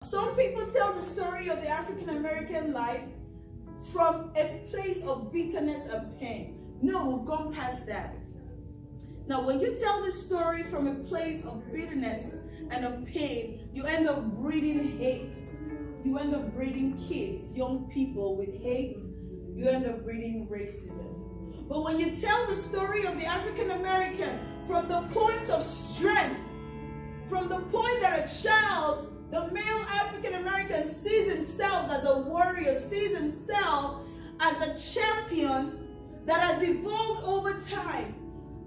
some people tell the story of the African American life from a place of bitterness and pain. No, we've gone past that. Now, when you tell the story from a place of bitterness and of pain, you end up breeding hate. You end up breeding kids, young people with hate. You end up breeding racism. But when you tell the story of the African American from the point of strength, from the point that a child, the male African American, sees himself as a warrior, sees himself as a champion that has evolved over time.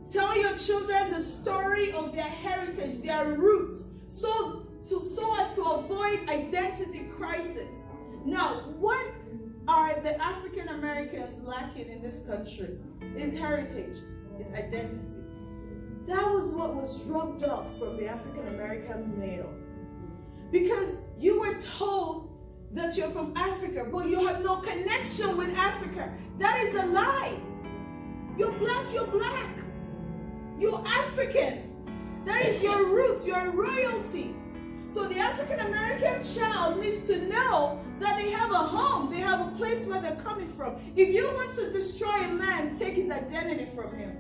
Tell your children the story of their heritage, their roots, so as to avoid identity crisis. Now, what are the African Americans lacking in this country? Is heritage, is identity. That was what was rubbed off from the African American male. Because you were told that you're from Africa, but you have no connection with Africa. That is a lie. You're black, you're black. You're African. That is your roots, your royalty. So the African American child needs to know that they have a home, they have a place where they're coming from. If you want to destroy a man, take his identity from him.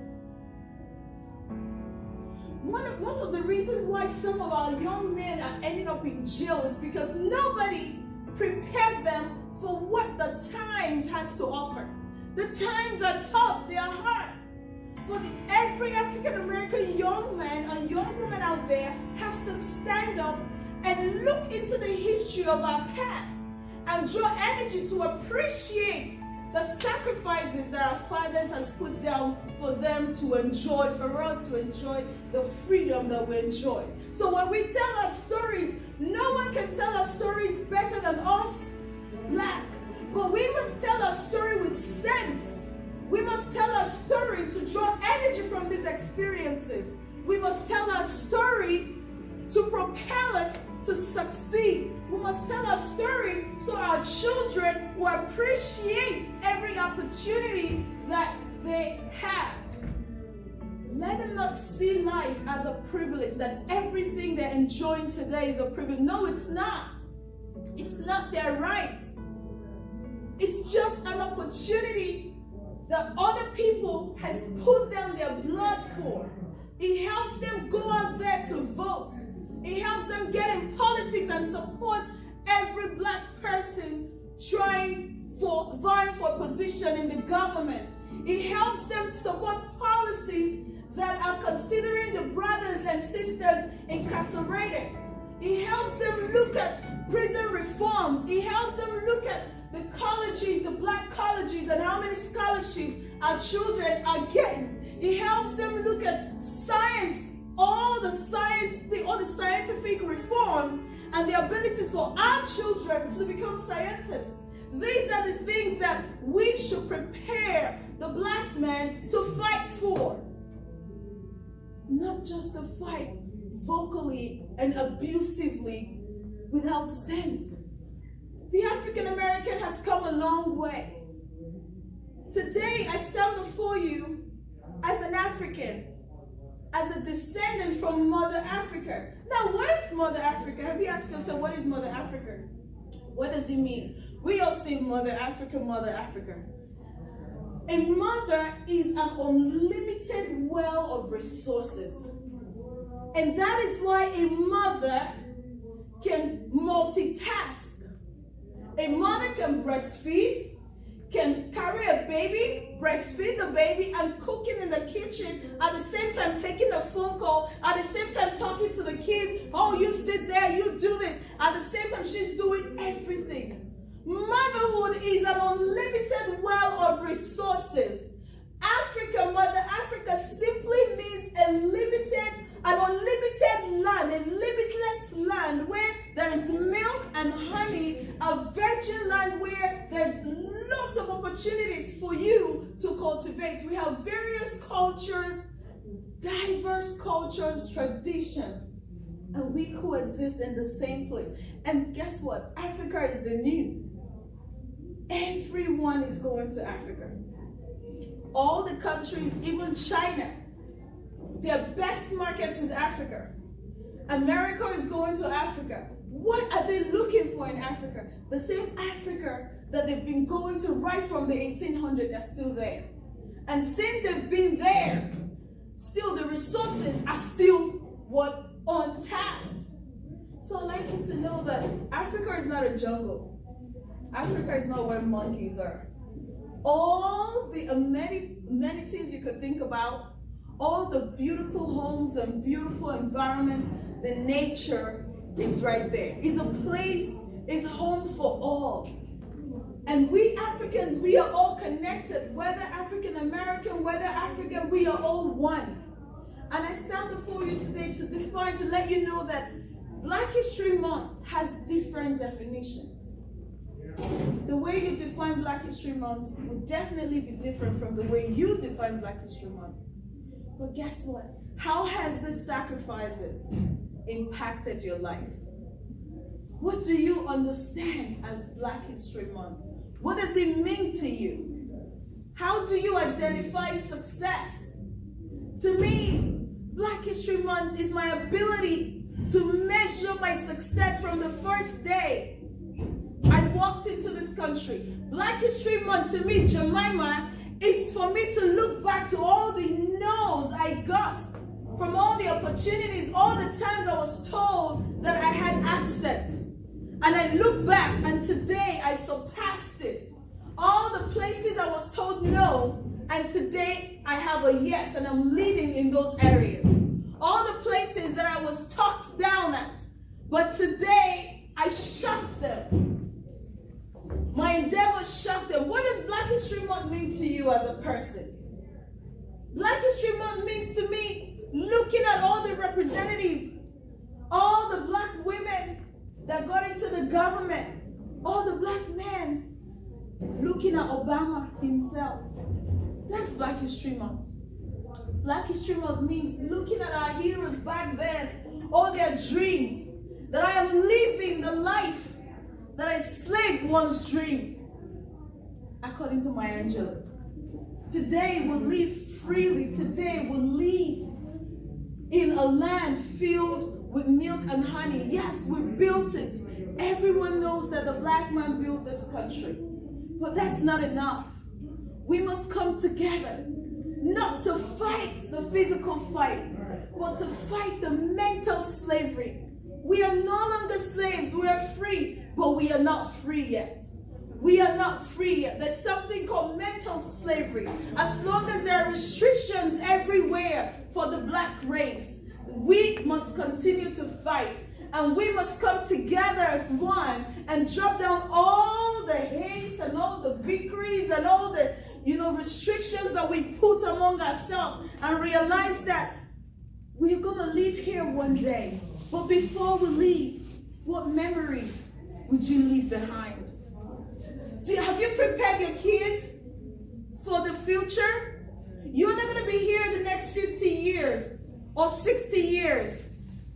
One of the reasons why some of our young men are ending up in jail is because nobody prepared them for what the times has to offer. The times are tough, they are hard. For every African American young man and young woman out there has to stand up and look into the history of our past and draw energy to appreciate the sacrifices that our fathers has put down for them to enjoy, for us to enjoy the freedom that we enjoy. So when we tell our stories, no one can tell our stories better than us, black. But we must tell our story with sense. We must tell our story to draw energy from these experiences. We must tell our story to propel us to succeed. We must tell our story so our children will appreciate every opportunity that they have. Let them not see life as a privilege, that everything they're enjoying today is a privilege. No, it's not. It's not their right. It's just an opportunity that other people has put down their blood for. It helps them go out there to vote. It helps them get in politics and support every black person vying for a position in the government. It helps them support policies that are considering the brothers and sisters incarcerated. It helps them look at prison reforms. It helps them look at the colleges, the black colleges, and how many scholarships our children are getting. It helps them look at science, all the scientific reforms and the abilities for our children to become scientists. These are the things that we should prepare the black man to fight for. Not just to fight vocally and abusively without sense. The African American has come a long way. Today, I stand before you as an African, as a descendant from Mother Africa. Now, what is Mother Africa? Have you asked yourself, what is Mother Africa? What does it mean? We all say Mother Africa, Mother Africa. A mother is an unlimited well of resources. And that is why a mother can multitask. A mother can breastfeed, can carry a baby, breastfeed the baby, and cooking in the kitchen, at the same time taking a phone call, at the same time talking to the kids. Oh, you sit there, you do this. At the same time, she's doing everything. Motherhood is an unlimited well of resources. Africa, Mother Africa, simply means an unlimited land, a limitless land where there is milk and honey, a virgin land where there's lots of opportunities for you to cultivate. We have various cultures, diverse cultures, traditions, and we coexist in the same place. And guess what? Africa is the new. Everyone is going to Africa. All the countries, even China, their best market is Africa. America is going to Africa. What are they looking Africa. The same Africa that they've been going to right from the 1800s are still there. And since they've been there, still the resources are still untapped. So I'd like you to know that Africa is not a jungle. Africa is not where monkeys are. All the amenities you could think about, all the beautiful homes and beautiful environments, the nature is right there. It's a place, it's home for all. And we Africans, we are all connected, whether African American, whether African, we are all one. And I stand before you today to define, to let you know that Black History Month has different definitions. The way you define Black History Month will definitely be different from the way you define Black History Month. But guess what? How has these sacrifices impacted your life? What do you understand as Black History Month? What does it mean to you? How do you identify success? To me, Black History Month is my ability to measure my success from the first day I walked into this country. Black History Month to me, Jemima, is for me to look back to all the no's I got from all the opportunities, all the times I was told that I had access. And I look back and today I surpassed it. All the places I was told no, and today I have a yes and I'm leading in those areas. All the places that I was talked down at, but today I shut them. My endeavors shut them. What does Black History Month mean to you as a person? Black History Month means to me looking at all the representatives, all the Black women that got into the government, all the Black men, looking at Obama himself. That's Black History Month. Black History Month means looking at our heroes back then, all their dreams, that I am living the life that a slave once dreamed, according to Maya Angelou. Today we live freely. Today we live in a land filled with milk and honey. Yes, we built it. Everyone knows that the Black man built this country. But that's not enough. We must come together, not to fight the physical fight, but to fight the mental slavery. We are no longer slaves, we are free, but we are not free yet. We are not free yet. There's something called mental slavery. As long as there are restrictions everywhere for the Black race, we must continue to fight. And we must come together as one and drop down all the hate and all the bickeries and all the restrictions that we put among ourselves and realize that we're going to leave here one day. But before we leave, what memories would you leave behind? Have you prepared your kids for the future? You're not going to be here the next 50 years or 60 years,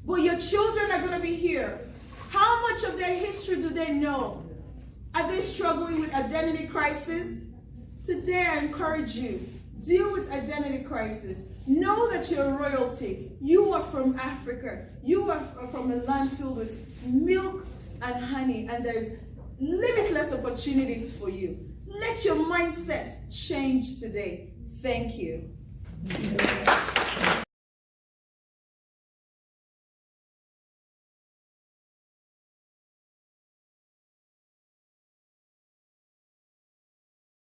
but your children are going to be here. How much of their history do they know? Are they struggling with identity crisis? Today I encourage you, deal with identity crisis. Know that you're royalty. You are from Africa. You are from a land filled with milk and honey, and there's limitless opportunities for you. Let your mindset change today. Thank you.